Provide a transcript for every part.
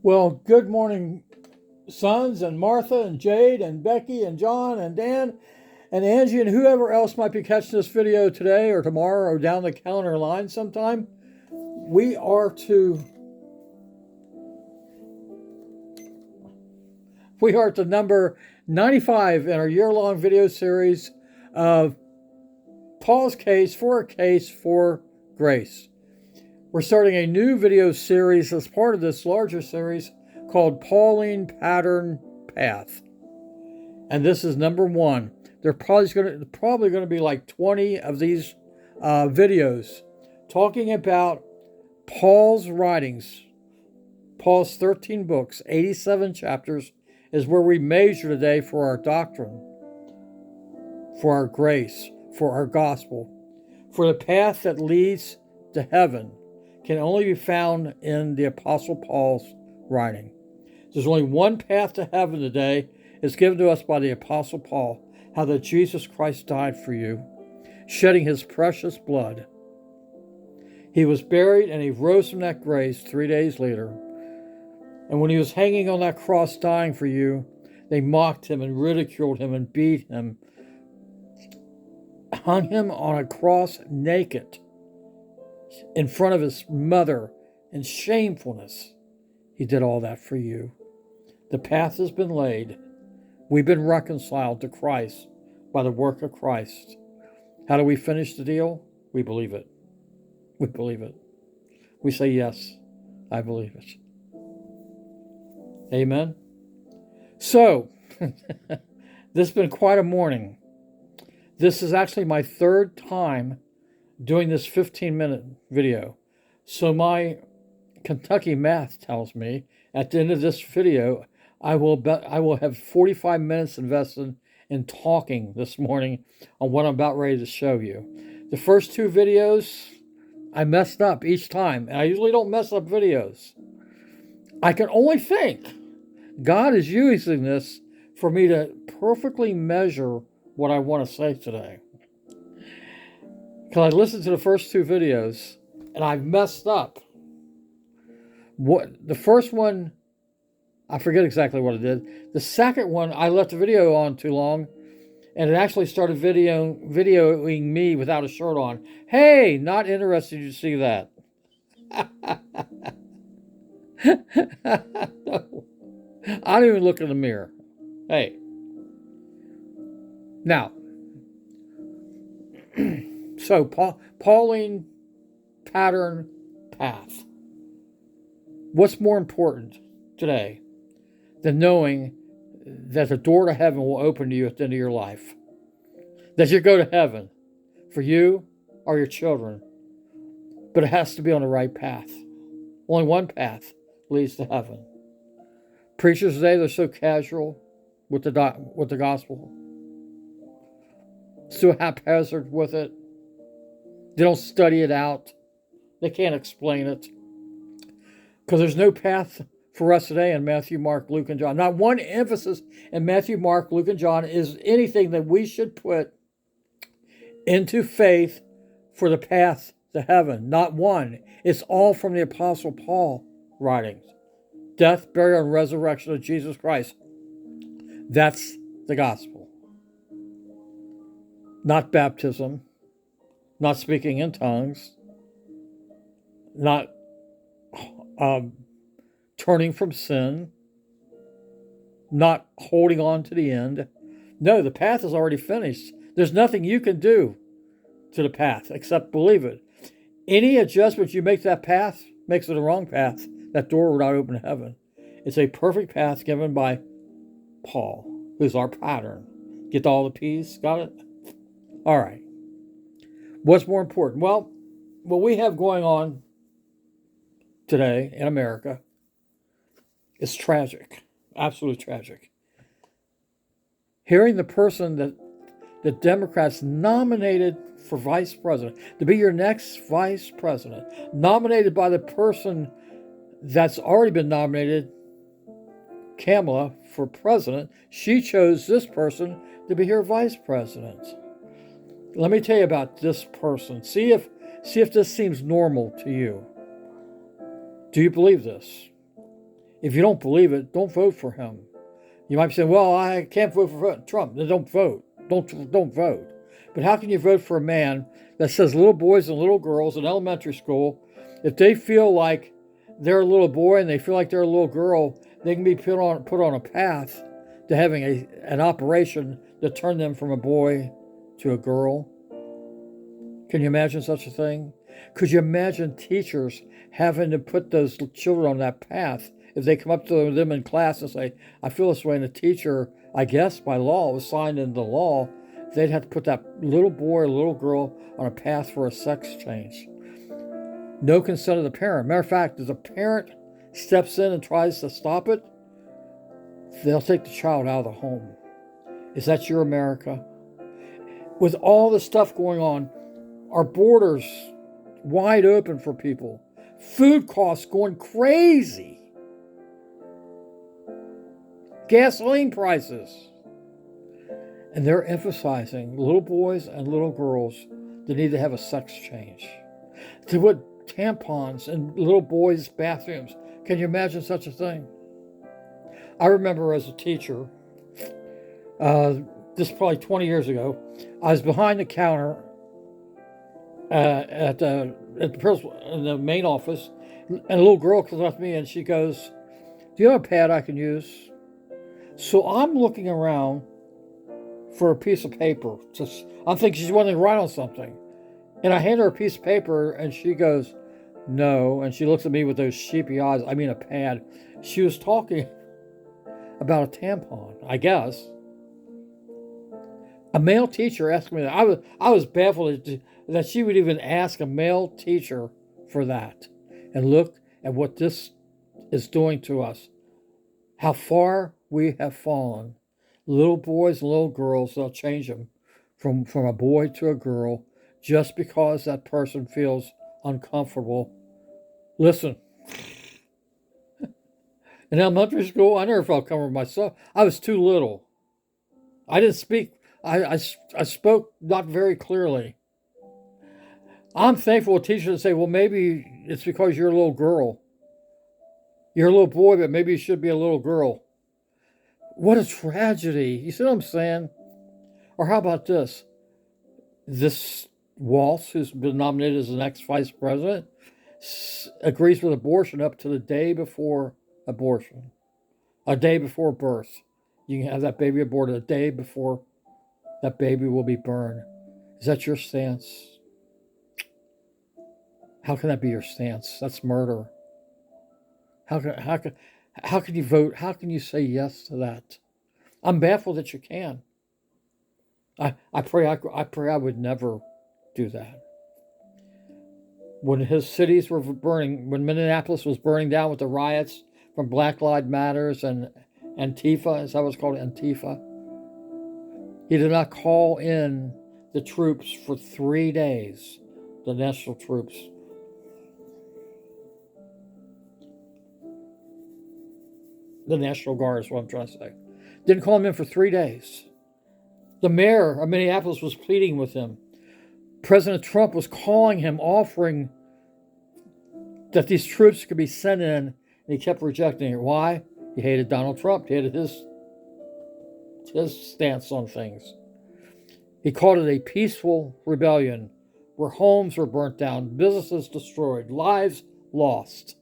Well, good morning, sons, and Martha, and Jade, and Becky, and John, and Dan, and Angie, and whoever else might be catching this video today or tomorrow or down the calendar line sometime. We are to number 95 in our year-long video series of Paul's case for grace. We're starting a new video series as part of this larger series called Pauline Pattern Path. And this is number 1. There's probably going to be like 20 of these videos talking about Paul's writings. Paul's 13 books, 87 chapters, is where we measure today for our doctrine, for our grace, for our gospel, for the path that leads to heaven can only be found in the Apostle Paul's writing. There's only one path to heaven today. It's given to us by the Apostle Paul, how that Jesus Christ died for you, shedding his precious blood. He was buried and he rose from that grave 3 days later. And when he was hanging on that cross dying for you, they mocked him and ridiculed him and beat him, hung him on a cross naked in front of his mother in shamefulness. He did all that for you. The path has been laid. We've been reconciled to Christ by the work of Christ. How do we finish the deal? We believe it. We believe it. We say, yes, I believe it. Amen. So, this has been quite a morning. This is actually my third time doing this 15-minute video. So my Kentucky math tells me at the end of this video, I will have 45 minutes invested in talking this morning on what I'm about ready to show you. The first 2 videos, I messed up each time, and I usually don't mess up videos. I can only think God is using this for me to perfectly measure what I want to say today. Because I listened to the first 2 videos, and I've messed up. The first one, I forget exactly what it did. The second one, I left the video on too long, and it actually started videoing me without a shirt on. Hey, not interested to see that. No. I don't even look in the mirror. Hey. Now, so Pauline Pattern Path. What's more important today than knowing that the door to heaven will open to you at the end of your life? That you go to heaven for you or your children. But it has to be on the right path. Only one path leads to heaven. Preachers today, they're so casual with the gospel. So haphazard with it. They don't study it out. They can't explain it. Because there's no path for us today in Matthew, Mark, Luke, and John. Not one emphasis in Matthew, Mark, Luke, and John is anything that we should put into faith for the path to heaven. Not one. It's all from the Apostle Paul writings. Death, burial, and resurrection of Jesus Christ. That's the gospel. Not baptism. Not speaking in tongues. Not turning from sin. Not holding on to the end. No, the path is already finished. There's nothing you can do to the path except believe it. Any adjustment you make to that path makes it the wrong path. That door will not open to heaven. It's a perfect path given by Paul, who's our pattern. Get all the P's? Got it? All right. What's more important? Well, what we have going on today in America is tragic. Absolutely tragic. Hearing the person that the Democrats nominated for vice president, to be your next vice president, nominated by the person that's already been nominated, Kamala, for president. She chose this person to be her vice president. Let me tell you about this person. See if this seems normal to you. Do you believe this? If you don't believe it, don't vote for him. You might be saying, well, I can't vote for Trump. Then don't vote. Don't vote. But how can you vote for a man that says little boys and little girls in elementary school, if they feel like they're a little boy and they feel like they're a little girl, they can be put on a path to having an operation to turn them from a boy to a girl? Can you imagine such a thing? Could you imagine teachers having to put those children on that path? If they come up to them in class and say, I feel this way, and the teacher, I guess by law, it was signed into law, they'd have to put that little boy or little girl on a path for a sex change. No consent of the parent. Matter of fact, if the parent steps in and tries to stop it, they'll take the child out of the home. Is that your America? With all the stuff going on, our borders wide open for people, food costs going crazy, gasoline prices, and they're emphasizing little boys and little girls that need to have a sex change. To put tampons in little boys' bathrooms. Can you imagine such a thing? I remember as a teacher, this is probably 20 years ago, I was behind the counter at the principal in the main office, and a little girl comes up to me and she goes, do you have a pad I can use? So I'm looking around for a piece of paper. I'm thinking she's wanting to write on something. And I hand her a piece of paper and she goes, no. And she looks at me with those sheepy eyes. I mean, a pad. She was talking about a tampon, I guess. A male teacher asked me that. I was baffled that she would even ask a male teacher for that. And look at what this is doing to us. How far we have fallen. Little boys and little girls, they'll change them from a boy to a girl just because that person feels uncomfortable. Listen, in elementary school, I never felt comfortable myself. I was too little. I didn't speak. I spoke not very clearly. I'm thankful a teacher would say, well, maybe it's because you're a little girl. You're a little boy, but maybe you should be a little girl. What a tragedy. You see what I'm saying? Or how about this? This Waltz, who's been nominated as the next vice president, agrees with abortion up to the day before abortion. A day before birth. You can have that baby aborted a day before that baby will be burned. Is that your stance? How can that be your stance? That's murder. How can you vote? How can you say yes to that? I'm baffled that you can. I pray I would never do that. When his cities were burning, when Minneapolis was burning down with the riots from Black Lives Matters and Antifa, is that what's called, Antifa? He did not call in the troops for 3 days, the national troops. The National Guard is what I'm trying to say. Didn't call him in for 3 days. The mayor of Minneapolis was pleading with him. President Trump was calling him, offering that these troops could be sent in, and he kept rejecting it. Why? He hated Donald Trump. He hated his stance on things. He called it a peaceful rebellion where homes were burnt down, businesses destroyed, lives lost.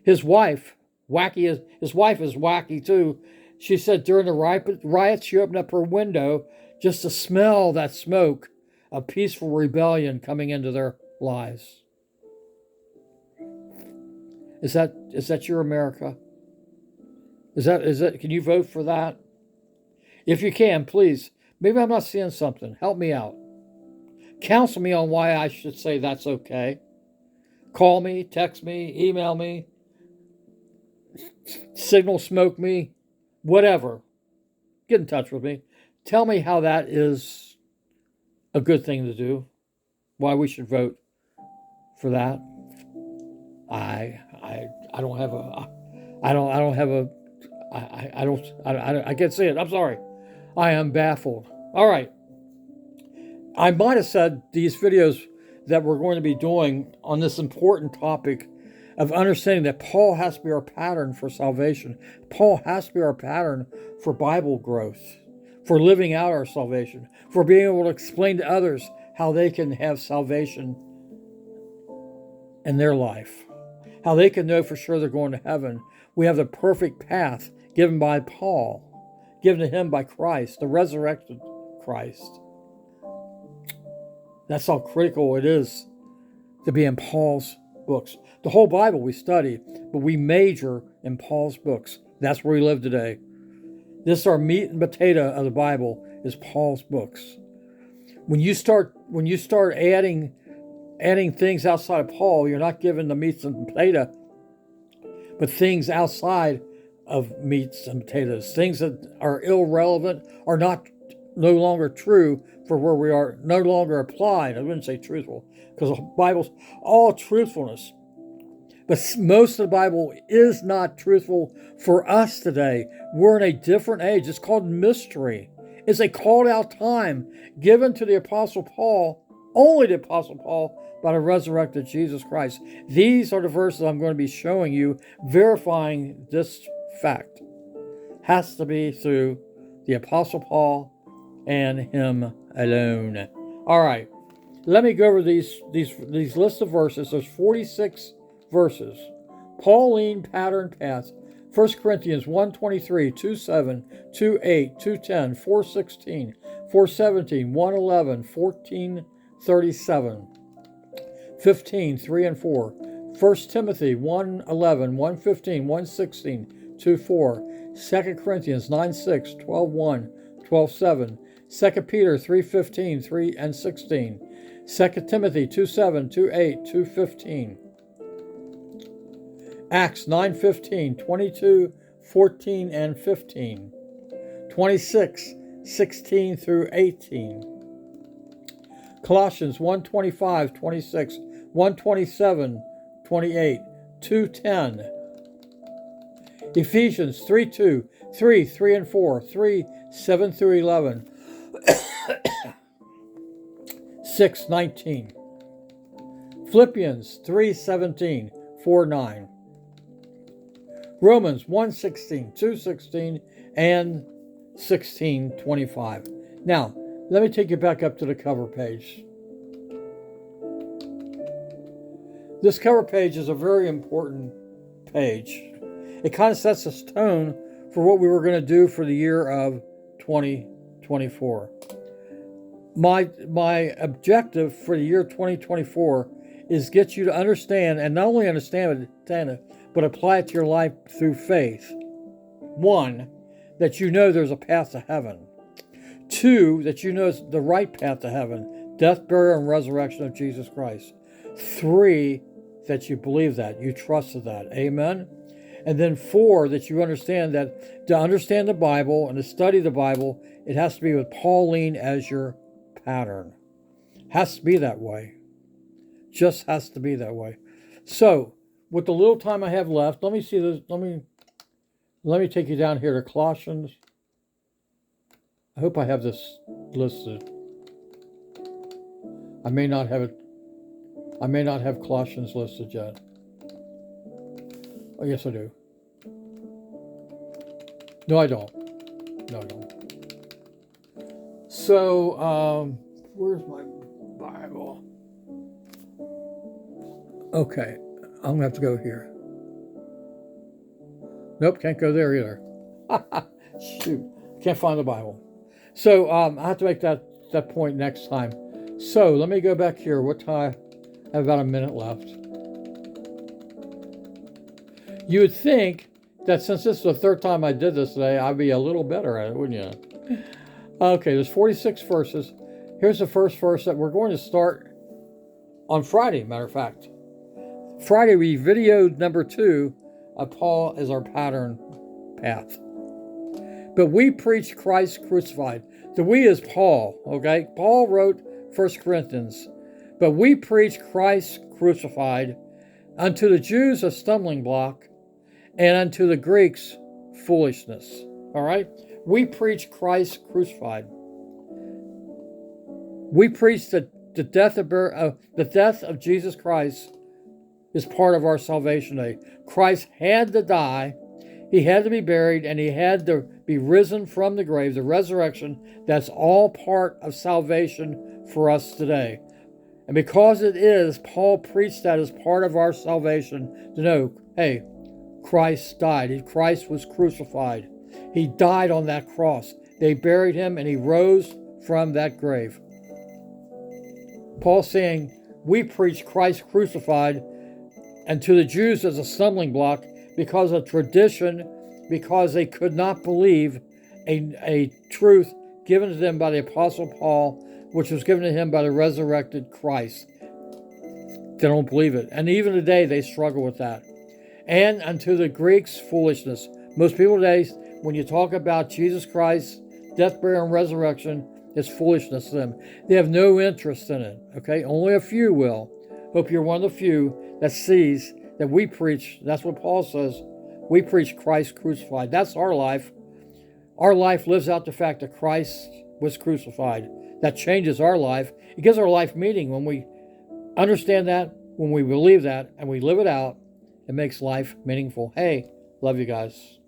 His wife is wacky too. She said during the riots, she opened up her window just to smell that smoke of peaceful rebellion coming into their lives. Is that your America? Is that? Can you vote for that? If you can, please. Maybe I'm not seeing something. Help me out. Counsel me on why I should say that's okay. Call me, text me, email me, signal smoke me, whatever. Get in touch with me. Tell me how that is a good thing to do. Why we should vote for that. I can't say it. I'm sorry. I am baffled. All right. I might have said these videos that we're going to be doing on this important topic of understanding that Paul has to be our pattern for salvation. Paul has to be our pattern for Bible growth, for living out our salvation, for being able to explain to others how they can have salvation in their life, how they can know for sure they're going to heaven. We have the perfect path given by Paul, given to him by Christ, the resurrected Christ. That's how critical it is to be in Paul's books. The whole Bible we study, but we major in Paul's books. That's where we live today. This is our meat and potato of the Bible, is Paul's books. When you start adding things outside of Paul, you're not given the meats and potato, but things outside of meats and potatoes, things that are irrelevant, are no longer true for where we are, no longer applied. I wouldn't say truthful, because the Bible's all truthfulness. But most of the Bible is not truthful for us today. We're in a different age. It's called mystery. It's a called out time given to the Apostle Paul, only the Apostle Paul, by the resurrected Jesus Christ. These are the verses I'm going to be showing you, verifying this fact. Has to be through the Apostle Paul and him alone. All right, let me go over these lists of verses. There's 46 verses. Pauline pattern path. 1 Corinthians 1:23, 2:7, 2:8, 2:10, 4:16, 4:17, 1:11, 14:37, 15, 3 and 4. 1 Timothy 1:11, 1:15, 1:16, 2:4. 2 Corinthians 9:6, 12:1, 12:7. 2 Peter 3:15, 3 and 16. 2 Timothy 2:7, 2:8, 2:15. Acts 9:15, 22, 14 and 15. 26, 16 through 18. Colossians 1:25, 26, 1:27, 28, 2:10. Ephesians 3:2, 3 and 4, 3:7 through 11. 6:19. Philippians 3:17, 4:9. Romans 1:16, 2:16, and 16:25. Now, let me take you back up to the cover page. This cover page is a very important page. It kind of sets a tone for what we were going to do for the year of 2024. My objective for the year 2024 is get you to understand, and not only understand it, but apply it to your life through faith. 1, that you know there's a path to heaven. 2, that you know it's the right path to heaven, death, burial, and resurrection of Jesus Christ. 3, that you believe that, you trusted that. Amen? And then 4, that you understand that to understand the Bible and to study the Bible, it has to be with Pauline as your pattern. Has to be that way. Just has to be that way. So, with the little time I have left, let me see this. Let me take you down here to Colossians. I hope I have this listed. I may not have it. I may not have Colossians listed yet. Oh, yes, I do. No, I don't. No, I don't. So, where's my Bible? Okay, I'm gonna have to go here. Nope, can't go there either. Shoot, can't find the Bible. So I have to make that point next time. So let me go back here. What time? I have about a minute left. You would think that since this is the third time I did this today, I'd be a little better at it, wouldn't you? Okay, there's 46 verses. Here's the first verse that we're going to start on Friday, matter of fact. Friday, we videoed number 2 of Paul as our pattern path. But we preach Christ crucified. The we is Paul, okay? Paul wrote 1 Corinthians. But we preach Christ crucified, unto the Jews a stumbling block, and unto the Greeks foolishness. All right? We preach Christ crucified. We preach the death of Jesus Christ is part of our salvation day. Christ had to die, he had to be buried, and he had to be risen from the grave, the resurrection. That's all part of salvation for us today. And because it is, Paul preached that as part of our salvation to know, hey, Christ died. Christ was crucified. He died on that cross. They buried him and he rose from that grave. Paul's saying, we preach Christ crucified, and to the Jews as a stumbling block because of tradition, because they could not believe a truth given to them by the Apostle Paul, which was given to him by the resurrected Christ. They don't believe it. And even today, they struggle with that. And unto the Greeks, foolishness. Most people today, when you talk about Jesus Christ, death, burial, and resurrection, it's foolishness to them. They have no interest in it. Okay? Only a few will. Hope you're one of the few that sees that we preach. That's what Paul says. We preach Christ crucified. That's our life. Our life lives out the fact that Christ was crucified. That changes our life. It gives our life meaning. When we understand that, when we believe that, and we live it out, it makes life meaningful. Hey, love you guys.